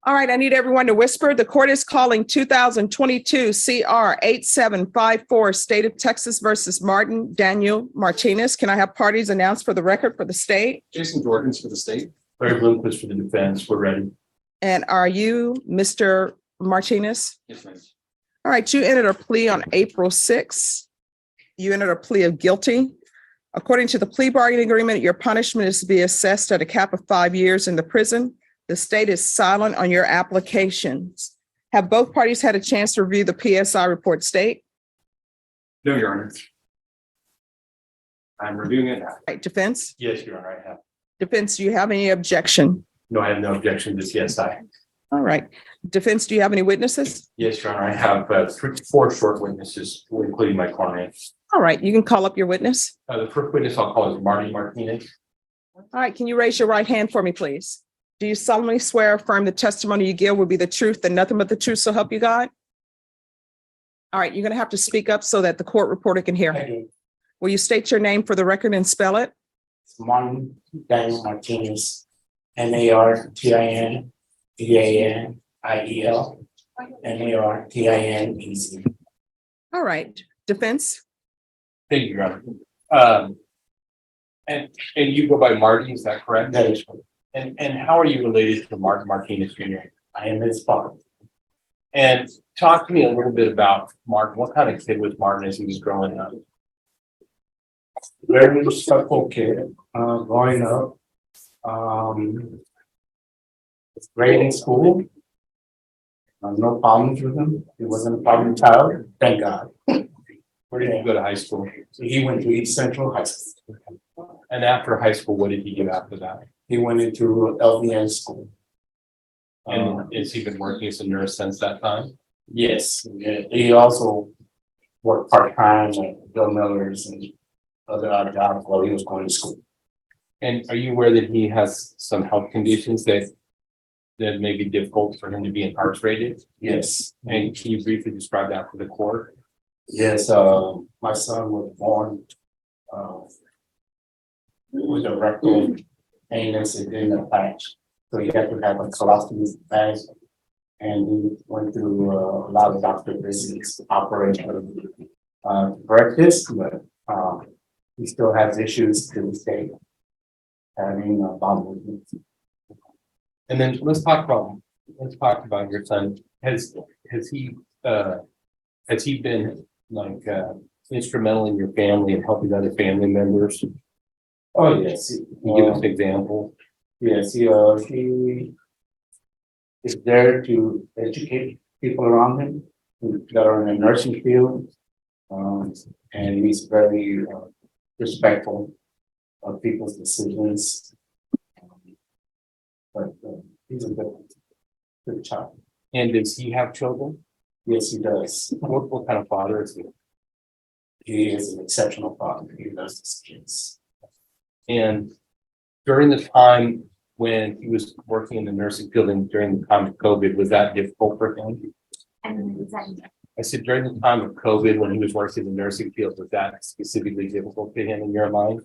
All right, I need everyone to whisper. The court is calling 2022 CR 8754, State of Texas versus Martin Daniel Martinez. Can I have parties announced for the record for the state? Jason Jorgens for the state. Larry Bloomquist for the defense. We're ready. And are you Mr. Martinez? Yes, ma'am. All right, you entered a plea on April 6th. You entered a plea of guilty. According to the plea bargaining agreement, your punishment is to be assessed at a cap of 5 years in the prison. The state is silent on your applications. Have both parties had a chance to review the PSI report, state? No, Your Honor. I'm reviewing it now. Right, defense? Yes, Your Honor, I have. Defense, do you have any objection? No, I have no objection to CSI. All right. Defense, do you have any witnesses? Yes, Your Honor, I have 4 short witnesses, including my client. All right, you can call up your witness. The first witness I'll call is Marty Martinez. All right, can you raise your right hand for me, please? Do you solemnly swear or affirm the testimony you give will be the truth and nothing but the truth, so help you God? All right, you're going to have to speak up so that the court reporter can hear. I do. Will you state your name for the record and spell it? Martin Daniel Martinez, MartinDaniel, MartinEZ. All right, defense? Thank you, Your Honor. And you go by Marty, is that correct? That is correct. And how are you related to Martin Martinez Jr.? I am his father. And talk to me a little bit about Martin. What kind of kid was Martin as he was growing up? Very respectful kid, growing up. Was great in school. No problems with him. He wasn't a problem child, thank God. Where did he go to high school? So he went to East Central High School. And after high school, what did he do after that? He went into LVN school. And has he been working as a nurse since that time? Yes, yeah, he also worked part-time at Bill Miller's and other odd jobs while he was going to school. And are you aware that he has some health conditions that may be difficult for him to be incarcerated? Yes. And can you briefly describe that for the court? Yes, my son was born with a rectal anus that didn't attach. So he had to have a colostomy bag. And he went through a lot of doctor visits, operation, breakfast, but he still has issues to this day, having bowel movements. And then let's talk about your son. Has he been like instrumental in your family and helping other family members? Oh, yes. Can you give us an example? Yes, he is there to educate people around him that are in the nursing field. And he's very respectful of people's decisions. But he's a good child. And does he have children? Yes, he does. What kind of father is he? He is an exceptional father. He loves his kids. And during the time when he was working in the nursing field and during the time of COVID, was that difficult for him? I said during the time of COVID, when he was working in the nursing field, was that specifically difficult to him in your mind?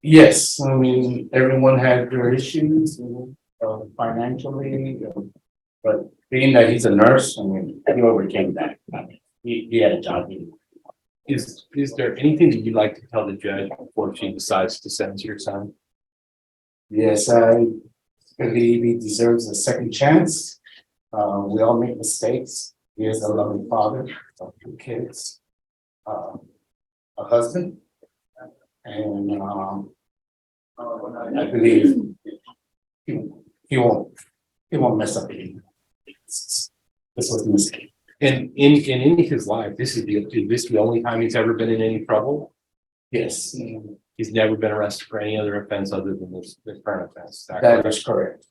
Yes, I mean, everyone had their issues financially, but being that he's a nurse, I mean, he overcame that. I mean, he had a job. Is there anything that you'd like to tell the judge before she decides to sentence your son? Yes, I believe he deserves a second chance. We all make mistakes. He is a loving father of 2 kids, a husband, and I believe he won't mess up again. This was a mistake. And in his life, is this the only time he's ever been in any trouble? Yes, He's never been arrested for any other offense other than this current offense. that is correct.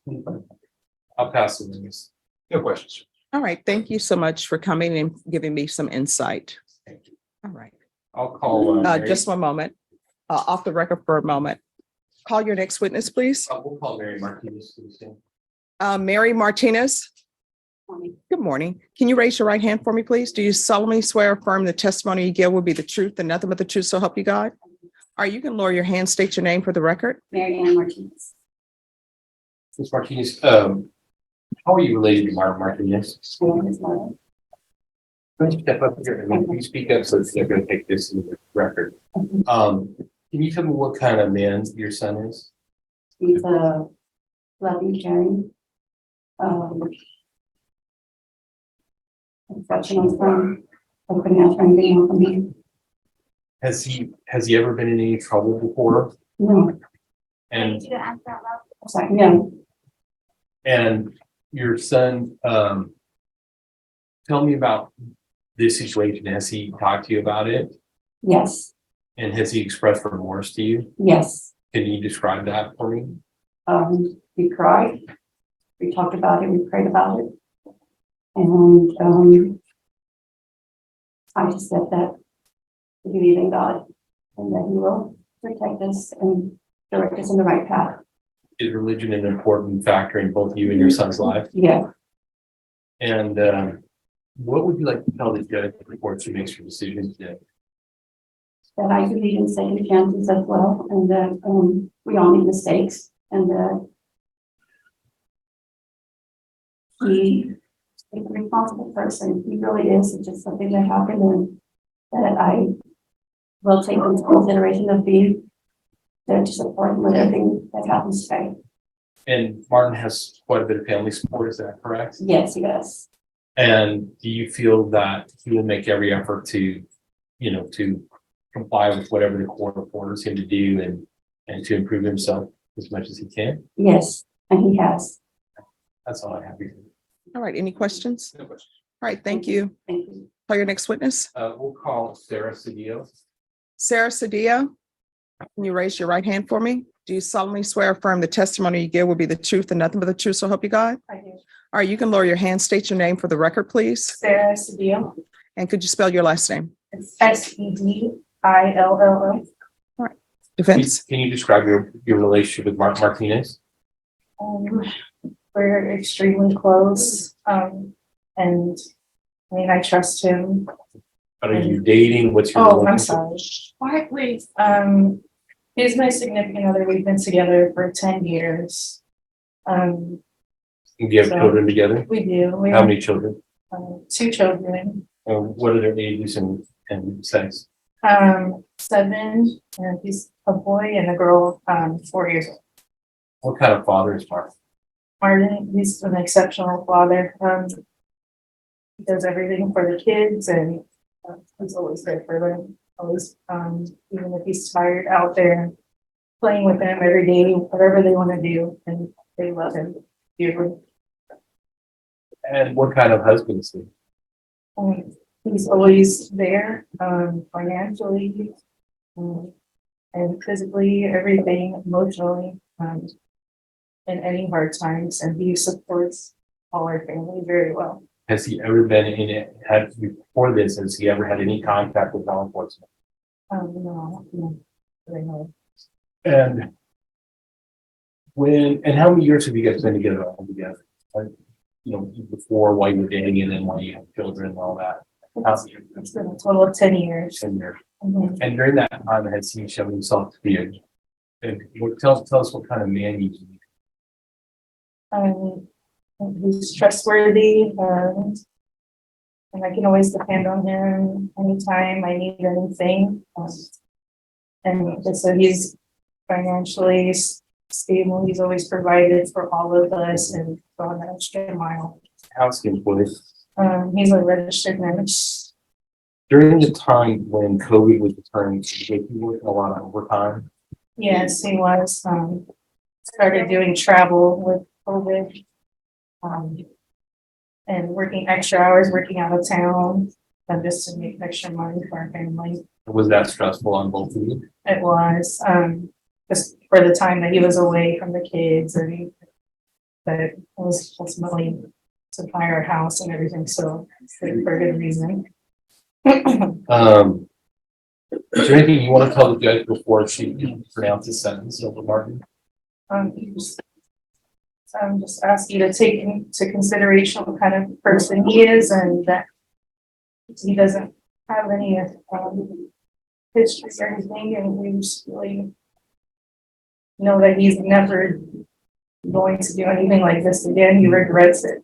I'll pass the witness. No questions. All right, thank you so much for coming and giving me some insight. Thank you. All right, I'll call. just one moment, off the record for a moment. Call your next witness, please. We'll call Mary Martinez to the stand. Mary Martinez. Good morning. Can you raise your right hand for me, please? Do you solemnly swear or affirm the testimony you give will be the truth and nothing but the truth, so help you God? All right, you can lower your hand, state your name for the record. Mary Ann Martinez. Ms. Martinez, How are you related to Martin Martinez? and his mother. Can you step up here? I mean, can you speak up so they're gonna take this in the record? Can you tell me what kind of man your son is? He's a loving, caring, exceptional son. Everybody else trying to get from me. Has he ever been in any trouble before? No, And sorry, no. and your son, tell me about this situation. Has he talked to you about it? Yes, And has he expressed remorse to you? yes. Can you describe that for me? We cried. We talked about it. We prayed about it. And I just said that we believe in God and that He will protect us and direct us in the right path. Is religion an important factor in both you and your son's life? Yeah. And what would you like to tell the judge before she makes her decision today? That I believe in second chances as well, and that we all make mistakes, and that he is a responsible person. He really is. It's just something that happened, and that I will take into consideration of being there to support him with everything that happens today. And Martin has quite a bit of family support, is that correct? Yes, he does. And do you feel that he will make every effort to, to comply with whatever the court orders him to do and to improve himself as much as he can? Yes, and he has. That's all I have. All right, any questions? No questions. All right, thank you. Thank you. Call your next witness. We'll call Sarah Cedillo. Sarah Cedillo, can you raise your right hand for me? Do you solemnly swear or affirm the testimony you give will be the truth and nothing but the truth, so help you God? I do. All right, you can lower your hand, state your name for the record, please. Sarah Cedillo. And could you spell your last name? It's Sedillo. Defense. Can you describe your relationship with Mark Martinez? We're extremely close. And I mean, I trust him. Are you dating? What's your Oh, I'm relationship? sorry. Why, please? He's my significant other. We've been together for 10 years. Do you have So- children together? We do. We How have many children? 2 children. What are their ages and sex? 7, and he's a boy, and a girl, 4 years old. What kind of father is Mark? Martin, he's an exceptional father. He does everything for the kids, and he's always there for them. Always, even if he's tired, out there playing with them every day, whatever they want to do, and they love him dearly. And what kind of husband is he? He's always there, financially, and physically, everything, emotionally, in any hard times, and he supports all our family very well. Has he ever been in it? Before this, has he ever had any contact with law enforcement? No, really no. And how many years have you guys been together all together? Before, while you were dating, and then while you had children and all that? It's been a total of 10 years. 10 years. Mhm. And during that time, has he shown himself to be tell us what kind of man he is? He's trustworthy, and I can always depend on him anytime I need anything. And just so he's financially stable, he's always provided for all of us and gone an extra mile. House employees. He's a registered nurse. During the time when COVID was returning, he worked a lot of overtime. Yes, he was, started doing travel with COVID. And working extra hours, working out of town, just to make extra money for our family. Was that stressful on both of you? It was, just for the time that he was away from the kids, and but it was ultimately to buy our house and everything, so for a good reason. Is there anything you want to tell the judge before she pronounces sentence over Martin? Just ask you to take into consideration what kind of person he is, and that he doesn't have any history or anything, and we just really know that he's never going to do anything like this again. He regrets it.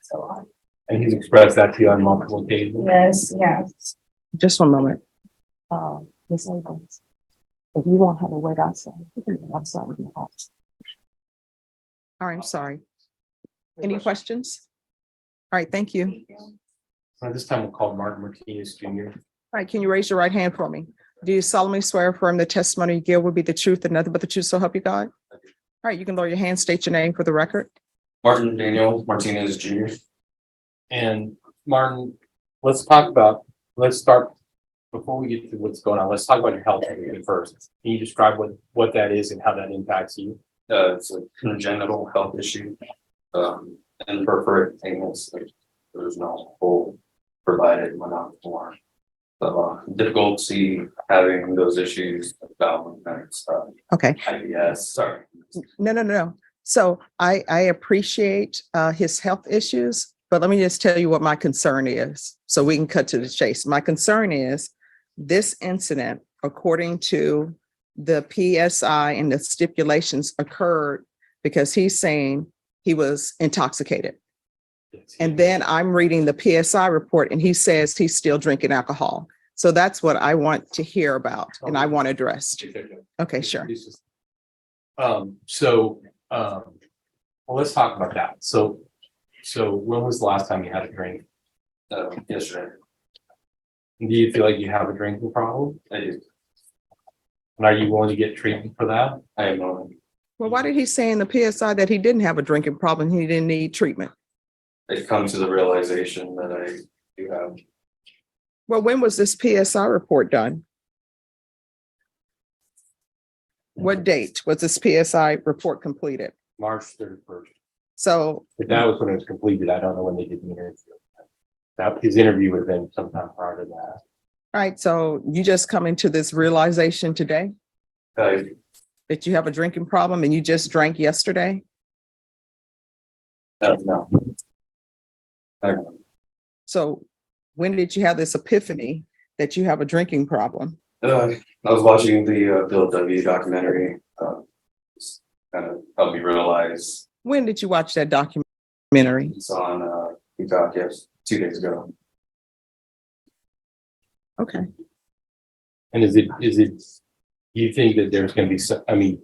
So, And he's expressed that to you on multiple occasions. yes, yeah. Just one moment. Miss Abrams, if you won't have a wait outside, you can wait outside with your house. All right, I'm sorry. Any questions? All right, thank you. This time we'll call Martin Martinez Jr. All right, can you raise your right hand for me? Do you solemnly swear or affirm the testimony you give will be the truth and nothing but the truth, so help you God? All right, you can lower your hand, state your name for the record. Martin Daniel Martinez Jr. And Martin, let's start, before we get to what's going on, let's talk about your health first. Can you describe what that is and how that impacts you? It's a congenital health issue, and perforated anus. There's no hole provided when I'm born. So difficulty having those issues, bowel movements, Okay, IBS. Sorry. no. So I appreciate his health issues, but let me just tell you what my concern is, so we can cut to the chase. My concern is this incident, according to the PSI and the stipulations, occurred because he's saying he was intoxicated. And then I'm reading the PSI report and he says he's still drinking alcohol. So that's what I want to hear about and I want addressed. Okay, sure. Well, let's talk about that. So when was the last time you had a drink? Yesterday. Do you feel like you have a drinking problem? I do. And are you willing to get treatment for that? I am on. Well, why did he say in the PSI that he didn't have a drinking problem? He didn't need treatment. I've come to the realization that I do have. Well, when was this PSI report done? What date was this PSI report completed? March 31st. So, If that was when it was completed, I don't know when they did the interview. That his interview would have been sometime prior to that. all right, so you just coming to this realization today I that you have a drinking problem and you just drank yesterday? no. I So when did you have this epiphany that you have a drinking problem? I was watching the Bill W. documentary. Just kind of helped me realize When did you watch that documentary? it's on Peacock, yes, 2 days ago. Okay. And is it, you think that there's going to be some, I mean,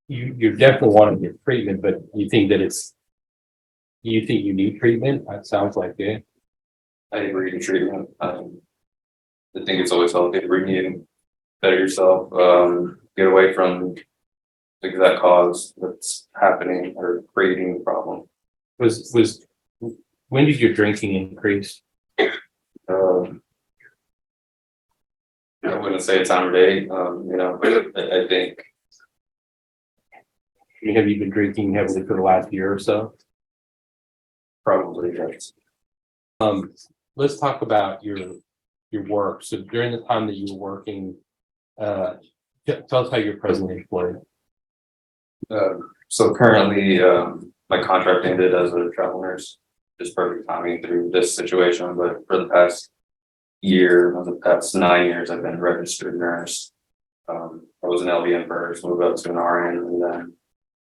you're definitely wanting to get treatment, but you think you need treatment? That sounds like it. I agree to treatment. I think it's always healthy to read and better yourself, get away from the exact cause that's happening or creating the problem. When did your drinking increase? I wouldn't say a time or date, I think Have you been drinking heavily for the last year or so? probably that's Let's talk about your work. So during the time that you were working, tell us how you're presently employed. so currently, my contract ended as a travel nurse. Just perfect timing through this situation, but for the past 9 years, I've been a registered nurse. I was an LVN first, moved up to an RN, and then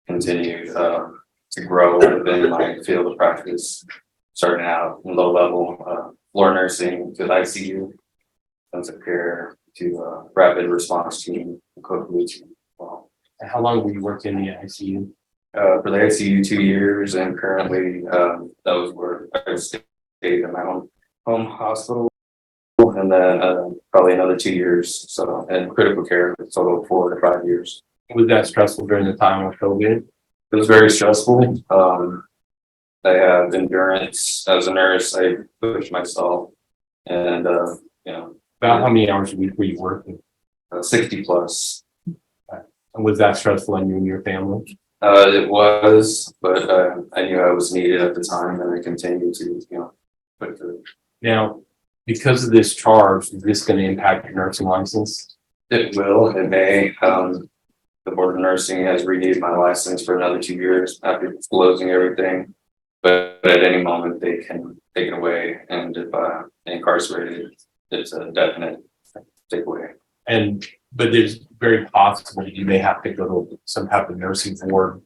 continued to grow within my field of practice. Starting out in low level floor nursing to ICU, intensive care to rapid response team, COVID team. Well, How long were you working in the ICU? for the ICU 2 years, and currently that was where I stayed in my own home hospital, and then probably another 2 years. So in critical care, a total of 4 to 5 years. Was that stressful during the time of COVID? It was very stressful. I have endurance as a nurse. I push myself, and About how many hours a week were you working? 60 plus. And was that stressful on you and your family? It was, but I knew I was needed at the time, and I continued to, put through. Now, because of this charge, is this going to impact your nursing license? It will, it may. The Board of Nursing has renewed my license for another 2 years after disclosing everything. But at any moment, they can take it away, and if incarcerated, it's a definite takeaway. But there's very possible you may have to go to some type of nursing board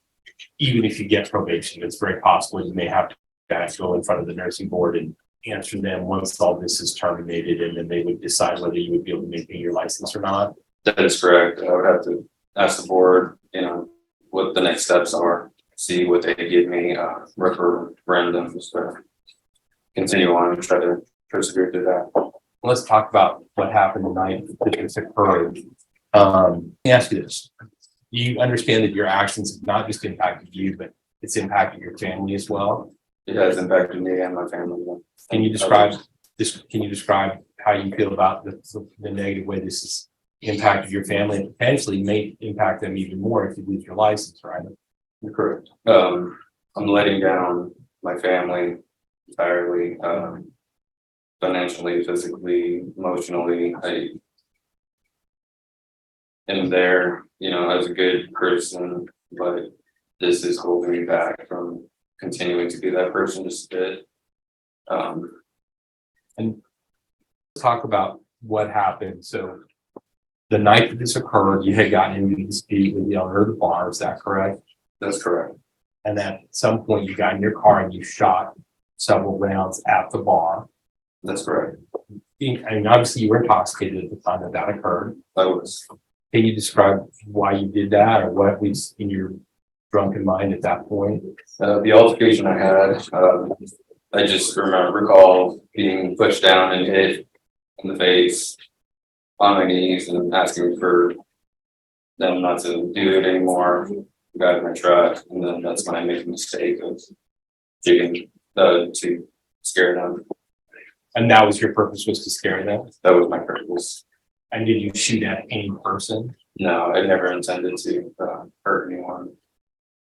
even if you get probation, it's very possible you may have to guys go in front of the nursing board and answer them once all this is terminated, and then they would decide whether you would be able to maintain your license or not. That is correct. I would have to ask the board, what the next steps are, see what they give me, referendum, just to continue on and try to persevere through that. Let's talk about what happened tonight that this occurred. Let me ask you this. You understand that your actions have not just impacted you, but it's impacted your family as well. It has impacted me and my family. Can you describe this? Can you describe how you feel about the negative way this has impacted your family and potentially may impact them even more if you lose your license, right? You're correct. I'm letting down my family entirely, financially, physically, emotionally. I am there, as a good person, but this is holding me back from continuing to be that person just a bit. And talk about what happened. So the night that this occurred, you had gotten into a dispute with the owner of the bar, is that correct? That's correct. And at some point you got in your car and you shot several rounds at the bar. That's correct. I mean, obviously you were intoxicated at the time that occurred. I was. Can you describe why you did that or what was in your drunken mind at that point? The altercation I had, I just recall being pushed down and hit in the face on my knees and asking for them not to do it anymore. Got in my truck, and then that's when I made the mistake of shooting to scare them. And that was your purpose, was to scare them? That was my purpose. And did you shoot at any person? No, I never intended to hurt anyone,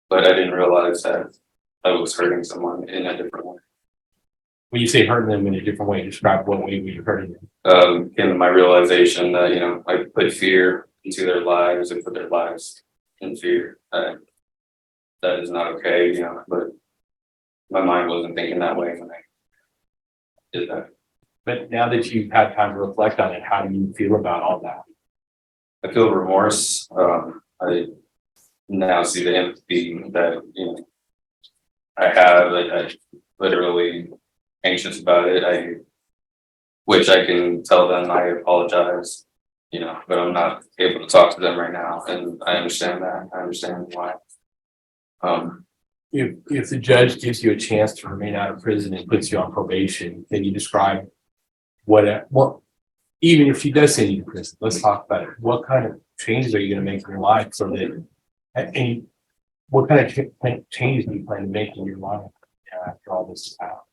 but I didn't realize that I was hurting someone in a different way. When you say hurting them in a different way, describe what way were you hurting them? Came to my realization that, I put fear into their lives and put their lives in fear. That is not okay, but my mind wasn't thinking that way when I did that. But now that you've had time to reflect on it, how do you feel about all that? I feel remorse. I now see the empathy that, I have. I literally anxious about it. I wish I can tell them I apologize, but I'm not able to talk to them right now. And I understand that. I understand why. If the judge gives you a chance to remain out of prison and puts you on probation, can you describe what even if she does send you to prison, let's talk about it. What kind of changes are you going to make in your life so that, and what kind of changes do you plan to make in your life after all this is out?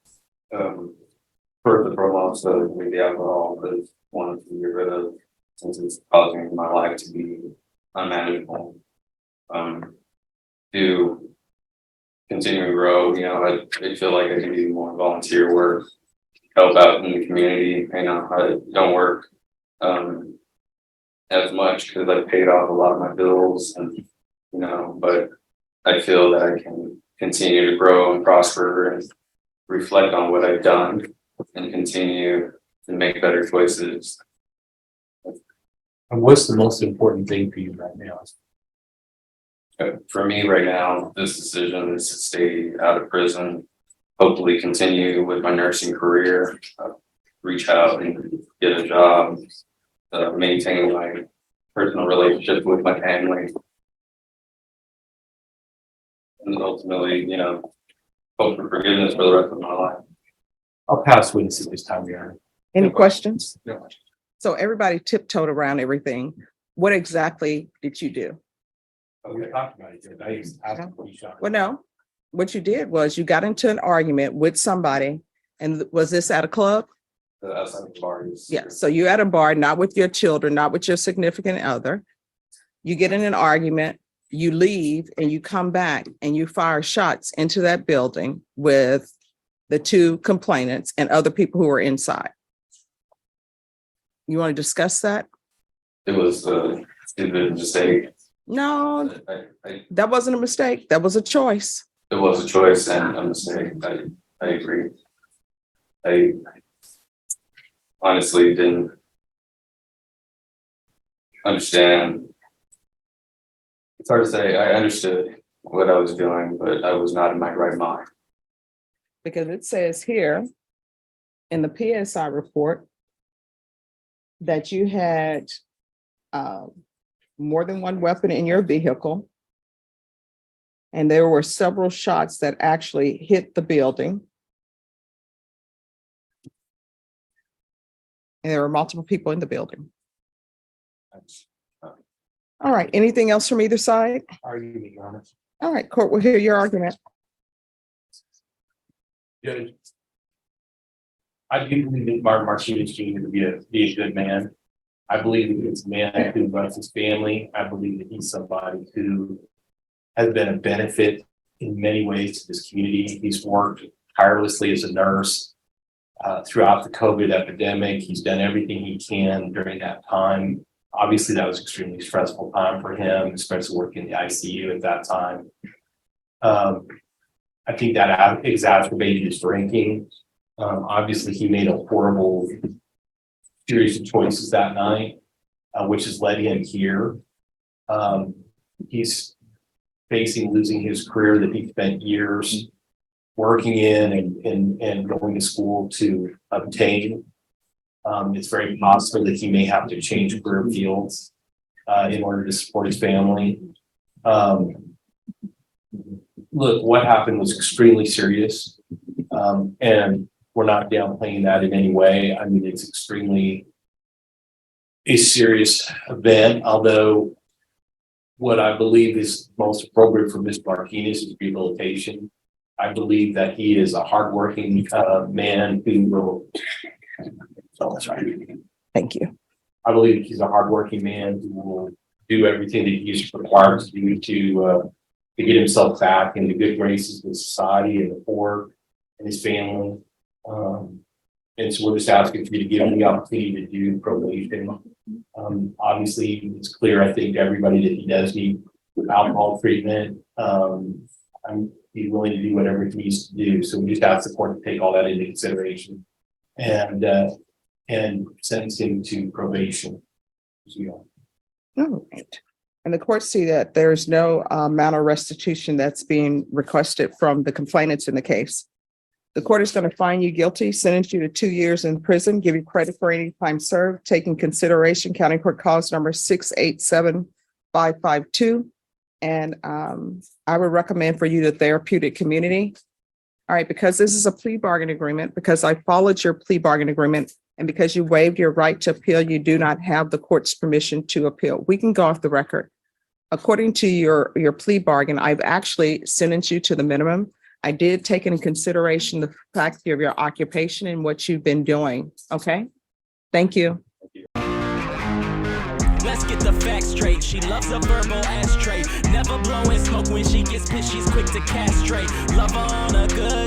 First and foremost, the alcohol is one to get rid of since it's causing my life to be unmanageable. To continue to grow, I feel like I can do more volunteer work, help out in the community. I don't work as much because I paid off a lot of my bills, and but I feel that I can continue to grow and prosper and reflect on what I've done and continue to make better choices. And what's the most important thing for you right now? For me right now, this decision is to stay out of prison, hopefully continue with my nursing career, reach out and get a job, maintain my personal relationship with my family, and ultimately, hope for forgiveness for the rest of my life. I'll pass witness at this time, Your Honor. Any questions? No. So everybody tiptoed around everything. What exactly did you do? We talked about it. I asked what you shot. Well, no, what you did was you got into an argument with somebody, and was this at a club? Outside of bars. Yeah, so you're at a bar, not with your children, not with your significant other. You get in an argument, you leave, and you come back and you fire shots into that building with the two complainants and other people who were inside. You want to discuss that? It was a stupid mistake. No, I that wasn't a mistake. That was a choice. It was a choice and a mistake. I agree. I honestly didn't understand. It's hard to say. I understood what I was doing, but I was not in my right mind. Because it says here in the PSI report that you had more than one weapon in your vehicle. And there were several shots that actually hit the building. And there were multiple people in the building. All right, anything else from either side? Arguing, Your Honor. All right, court will hear your argument. Judge, I do believe that Martin Martinez Jr. to be a good man. I believe that he's a man who loves his family. I believe that he's somebody who has been a benefit in many ways to this community. He's worked tirelessly as a nurse throughout the COVID epidemic. He's done everything he can during that time. Obviously, that was extremely stressful time for him, especially working in the ICU at that time. I think that exacerbated his drinking. Obviously, he made a horrible series of choices that night, which has led him here. He's facing losing his career that he spent years working in and going to school to obtain. It's very possible that he may have to change career fields in order to support his family. Look, what happened was extremely serious, and we're not downplaying that in any way. I mean, it's extremely a serious event, although what I believe is most appropriate for Mr. Martinez is rehabilitation. I believe that he is a hardworking man who will. Oh, that's right. Thank you. I believe he's a hardworking man who will do everything that he's required to do to get himself back into good graces with society and the poor and his family. And so we're just asking for you to give him the opportunity to do probation. Obviously, it's clear, I think, to everybody that he does need alcohol treatment. He's willing to do whatever he needs to do. So we just ask the court to take all that into consideration and sentence him to probation. All right. And the court see that there's no amount of restitution that's being requested from the complainants in the case. The court is going to find you guilty, sentence you to 2 years in prison, give you credit for any time served, taking consideration County Court Cause number 687552. And I would recommend for you the therapeutic community. All right, because this is a plea bargain agreement, because I followed your plea bargain agreement, and because you waived your right to appeal, you do not have the court's permission to appeal. We can go off the record. According to your plea bargain, I've actually sentenced you to the minimum. I did take into consideration the fact of your occupation and what you've been doing. Okay, thank you. Let's get the facts straight. She loves a verbal ashtray. Never blowing smoke when she gets pissed. She's quick to castrate. Love her on a good